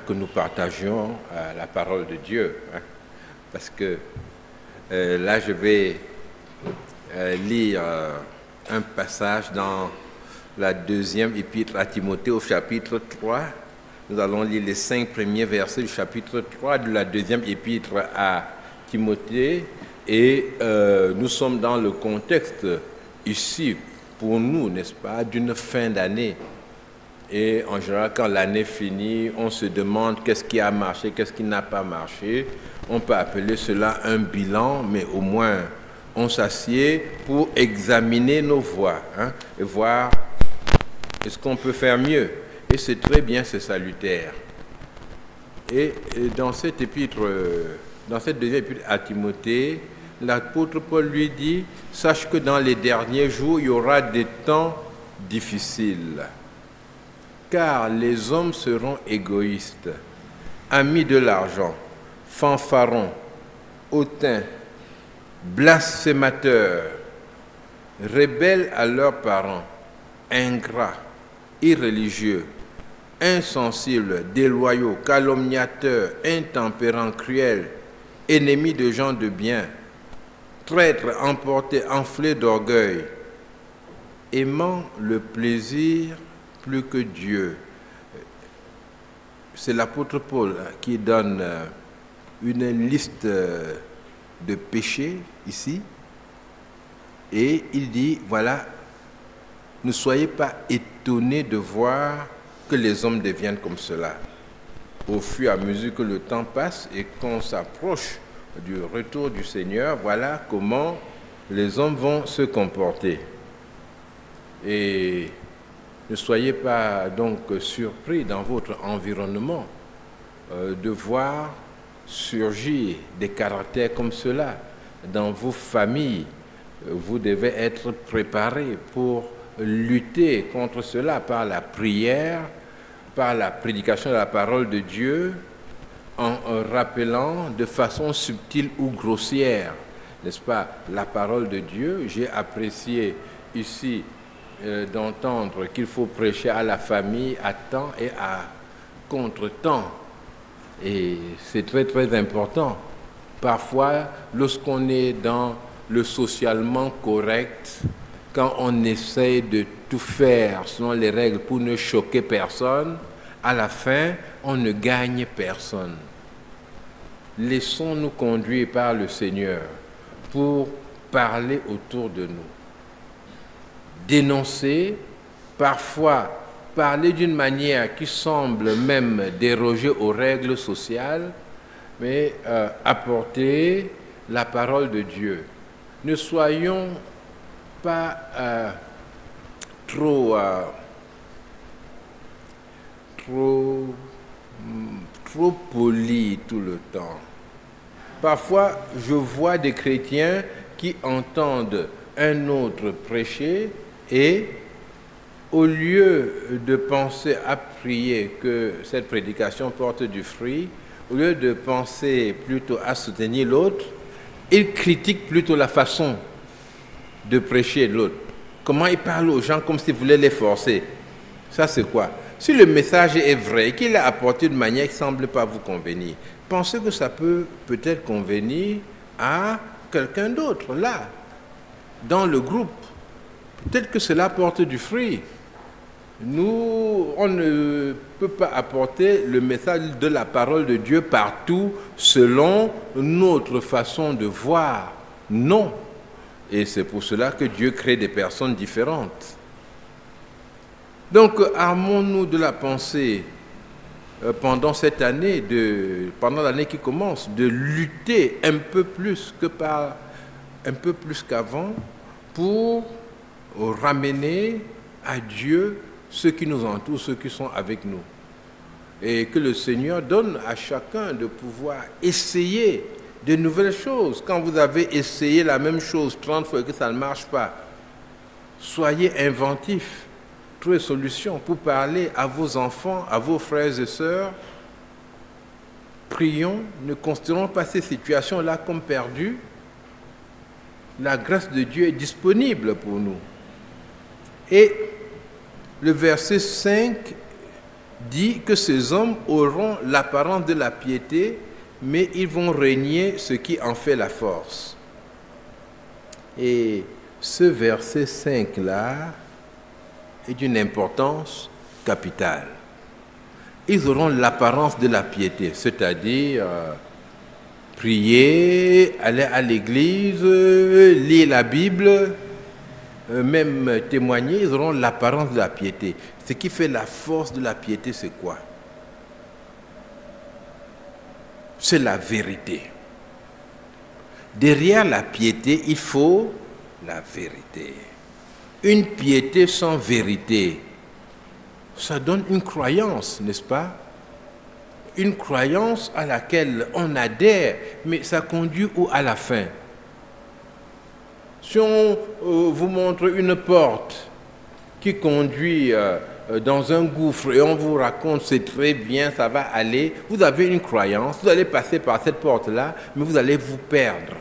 que nous partagions la parole de Dieu. Parce que là, je vais lire un passage dans la deuxième épître à Timothée au chapitre 3. Nous allons lire les 5 premiers versets du chapitre 3 de la deuxième épître à Timothée. Et nous sommes dans le contexte ici, pour nous, n'est-ce pas, d'une fin d'année. Et en général, quand l'année finit, on se demande qu'est-ce qui a marché, qu'est-ce qui n'a pas marché. On peut appeler cela un bilan, mais au moins, on s'assied pour examiner nos voies et voir est-ce qu'on peut faire mieux. Et c'est très bien, c'est salutaire. Et dans cette épître, dans cette deuxième épître à Timothée, l'apôtre Paul lui dit « Sache que dans les derniers jours, il y aura des temps difficiles. Car les hommes seront égoïstes, amis de l'argent, fanfarons, hautains, blasphémateurs, rebelles à leurs parents, ingrats, irréligieux, insensibles, déloyaux, calomniateurs, intempérants, cruels, ennemis de gens de bien, traîtres, emportés, enflés d'orgueil, aimant le plaisir plus que Dieu. » C'est l'apôtre Paul qui donne une liste de péchés ici. Et il dit, voilà, ne soyez pas étonnés de voir que les hommes deviennent comme cela. Au fur et à mesure que le temps passe et qu'on s'approche du retour du Seigneur, voilà comment les hommes vont se comporter. Et ne soyez pas donc surpris dans votre environnement de voir surgir des caractères comme cela. Dans vos familles, vous devez être préparés pour lutter contre cela par la prière, par la prédication de la parole de Dieu, en rappelant de façon subtile ou grossière, n'est-ce pas, la parole de Dieu. J'ai apprécié ici d'entendre qu'il faut prêcher à la famille à temps et à contre-temps. Et c'est très très important. Parfois, lorsqu'on est dans le socialement correct, quand on essaie de tout faire selon les règles pour ne choquer personne, à la fin, on ne gagne personne. Laissons-nous conduire par le Seigneur pour parler autour de nous. Dénoncer, parfois parler d'une manière qui semble même déroger aux règles sociales, mais apporter la parole de Dieu. Ne soyons pas trop polis tout le temps. Parfois, je vois des chrétiens qui entendent un autre prêcher et au lieu de penser à prier que cette prédication porte du fruit, au lieu de penser plutôt à soutenir l'autre, ils critiquent plutôt la façon de prêcher l'autre. Comment il parle aux gens comme s'il voulait les forcer. Ça, c'est quoi? Si le message est vrai et qu'il est apporté de manière qui ne semble pas vous convenir, pensez que ça peut peut-être convenir à quelqu'un d'autre, là, dans le groupe. Peut-être que cela porte du fruit. Nous, on ne peut pas apporter le message de la parole de Dieu partout selon notre façon de voir. Non. Et c'est pour cela que Dieu crée des personnes différentes. Donc, armons-nous de la pensée pendant cette année, pendant l'année qui commence, de lutter un peu plus qu'avant pour ramener à Dieu ceux qui nous entourent, ceux qui sont avec nous. Et que le Seigneur donne à chacun de pouvoir essayer de nouvelles choses. Quand vous avez essayé la même chose 30 fois et que ça ne marche pas, soyez inventifs, trouvez solution pour parler à vos enfants, à vos frères et sœurs. Prions, ne considérons pas ces situations-là comme perdues. La grâce de Dieu est disponible pour nous. Et le verset 5 dit que ces hommes auront l'apparence de la piété, mais ils vont régner ce qui en fait la force. Et ce verset 5-là est d'une importance capitale. Ils auront l'apparence de la piété, c'est-à-dire prier, aller à l'église, lire la Bible, même témoigner, ils auront l'apparence de la piété. Ce qui fait la force de la piété, c'est quoi? C'est la vérité. Derrière la piété, il faut la vérité. Une piété sans vérité, ça donne une croyance, n'est-ce pas? Une croyance à laquelle on adhère, mais ça conduit où à la fin? Si on vous montre une porte qui conduit dans un gouffre et on vous raconte c'est très bien, ça va aller, vous avez une croyance, vous allez passer par cette porte-là, mais vous allez vous perdre.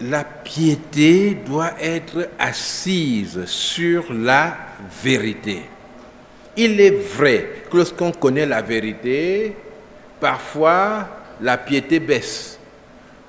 La piété doit être assise sur la vérité. Il est vrai que lorsqu'on connaît la vérité, parfois la piété baisse.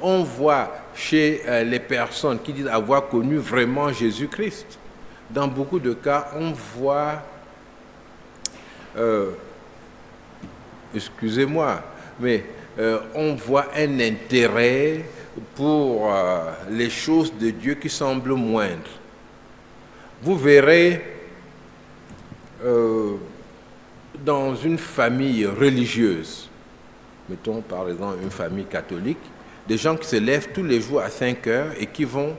On voit chez les personnes qui disent avoir connu vraiment Jésus-Christ, dans beaucoup de cas, on voit, excusez-moi, mais on voit un intérêt pour les choses de Dieu qui semblent moindres. Vous verrez dans une famille religieuse, mettons par exemple une famille catholique, des gens qui se lèvent tous les jours à 5 heures et qui vont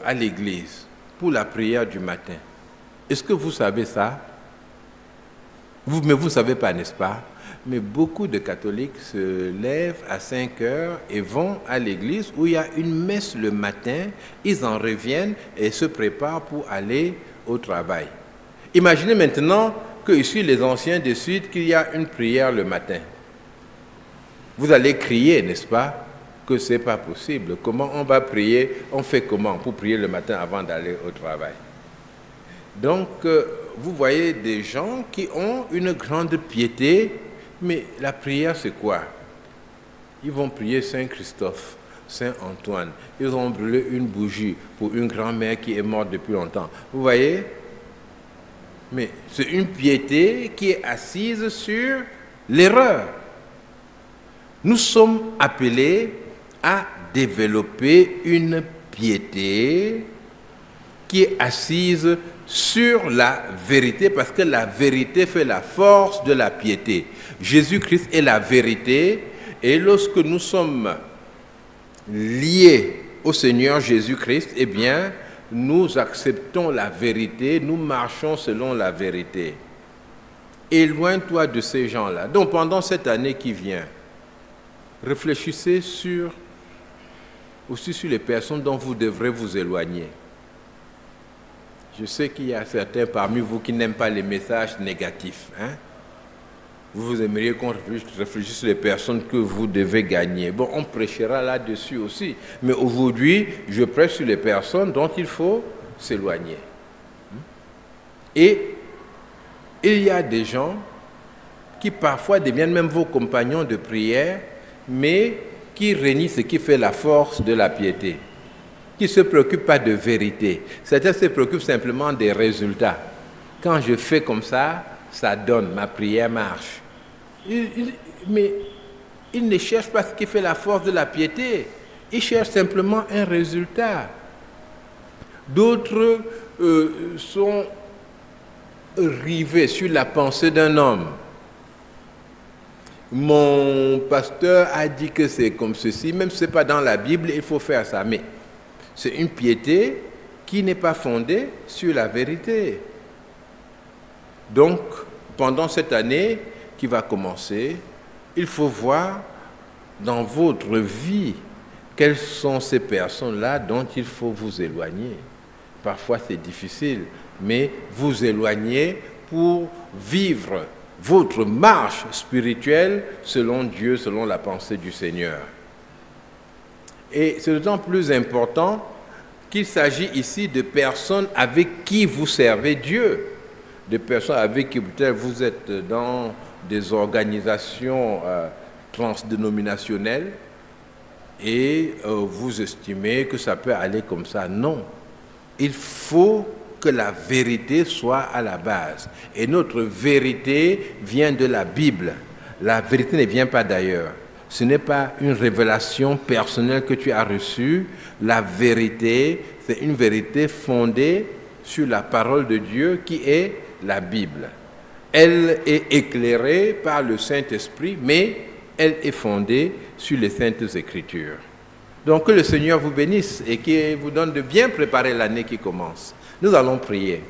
à l'église pour la prière du matin. Est-ce que vous savez ça? Mais vous ne savez pas, n'est-ce pas? Mais beaucoup de catholiques se lèvent à 5 heures et vont à l'église où il y a une messe le matin, ils en reviennent et se préparent pour aller au travail. Imaginez maintenant que ici les anciens décident qu'il y a une prière le matin. Vous allez crier, n'est-ce pas, que ce n'est pas possible. Comment on va prier? On fait comment pour prier le matin avant d'aller au travail? Donc, vous voyez des gens qui ont une grande piété, mais la prière, c'est quoi? Ils vont prier Saint-Christophe, Saint-Antoine. Ils ont brûlé une bougie pour une grand-mère qui est morte depuis longtemps. Vous voyez? Mais c'est une piété qui est assise sur l'erreur. Nous sommes appelés à développer une piété qui est assise sur la vérité, parce que la vérité fait la force de la piété. Jésus-Christ est la vérité, et lorsque nous sommes liés au Seigneur Jésus-Christ, eh bien, nous acceptons la vérité, nous marchons selon la vérité. Éloigne-toi de ces gens-là. Donc, pendant cette année qui vient, réfléchissez aussi sur les personnes dont vous devrez vous éloigner. Je sais qu'il y a certains parmi vous qui n'aiment pas les messages négatifs. Vous aimeriez qu'on réfléchisse sur les personnes que vous devez gagner. Bon, on prêchera là-dessus aussi. Mais aujourd'hui, je prêche sur les personnes dont il faut s'éloigner. Et il y a des gens qui parfois deviennent même vos compagnons de prière, mais qui renient ce qui fait la force de la piété, qui ne se préoccupent pas de vérité. Certains se préoccupent simplement des résultats. Quand je fais comme ça, ça donne, ma prière marche. Mais ils ne cherchent pas ce qui fait la force de la piété. Ils cherchent simplement un résultat. D'autres sont rivés sur la pensée d'un homme. Mon pasteur a dit que c'est comme ceci, même si ce n'est pas dans la Bible, il faut faire ça. Mais c'est une piété qui n'est pas fondée sur la vérité. Donc, pendant cette année qui va commencer, il faut voir dans votre vie quelles sont ces personnes-là dont il faut vous éloigner. Parfois c'est difficile, mais vous éloigner pour vivre votre marche spirituelle selon Dieu, selon la pensée du Seigneur. Et c'est d'autant plus important qu'il s'agit ici de personnes avec qui vous servez Dieu. des personnes avec qui peut-être vous êtes dans des organisations transdénominationnelles et vous estimez que ça peut aller comme ça. Non. Il faut que la vérité soit à la base. Et notre vérité vient de la Bible. La vérité ne vient pas d'ailleurs. Ce n'est pas une révélation personnelle que tu as reçue. La vérité, c'est une vérité fondée sur la parole de Dieu qui est la Bible. Elle est éclairée par le Saint-Esprit, mais elle est fondée sur les Saintes Écritures. Donc que le Seigneur vous bénisse et qu'il vous donne de bien préparer l'année qui commence. Nous allons prier.